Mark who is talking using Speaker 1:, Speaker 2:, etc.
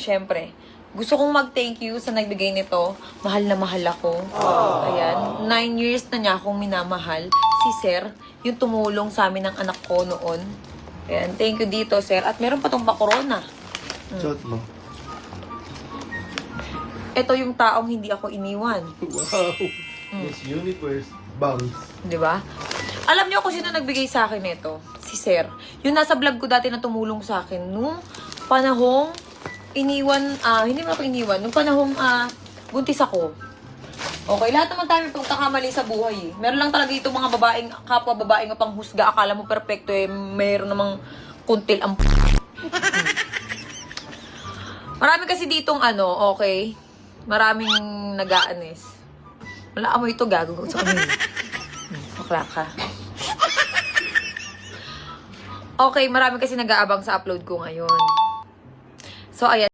Speaker 1: syempre, gusto kong mag-thank you sa nagbigay nito. Mahal na mahal ako. Ayan, 9 years na niya akong minamahal. Si Sir, yung tumulong sa amin ng anak ko noon. Ayan, thank you dito, Sir. At meron pa tong pa-corona.
Speaker 2: Shot mo.
Speaker 1: Ito yung taong hindi ako iniwan.
Speaker 2: Wow. Miss Universe. Bangs.
Speaker 1: Di ba? Alam niyo kung sino nagbigay sa akin nito? Si Sir. Yung nasa vlog ko dati na tumulong sa akin nung panahong iniwan, hindi mo ako iniwan, nung panahong buntis ako. Okay, lahat naman tayo may pagkakamali sa buhay eh. Meron lang talaga itong mga babaeng, kapwa babaeng pang husga, akala mo perfecto eh, meron namang kuntil ang Marami kasi ditong okay, maraming nag-aanis. Wala mo ito, gago sa kanila. Bakla ka. Okay, marami kasi nag-aabang sa upload ko ngayon. So, ayan.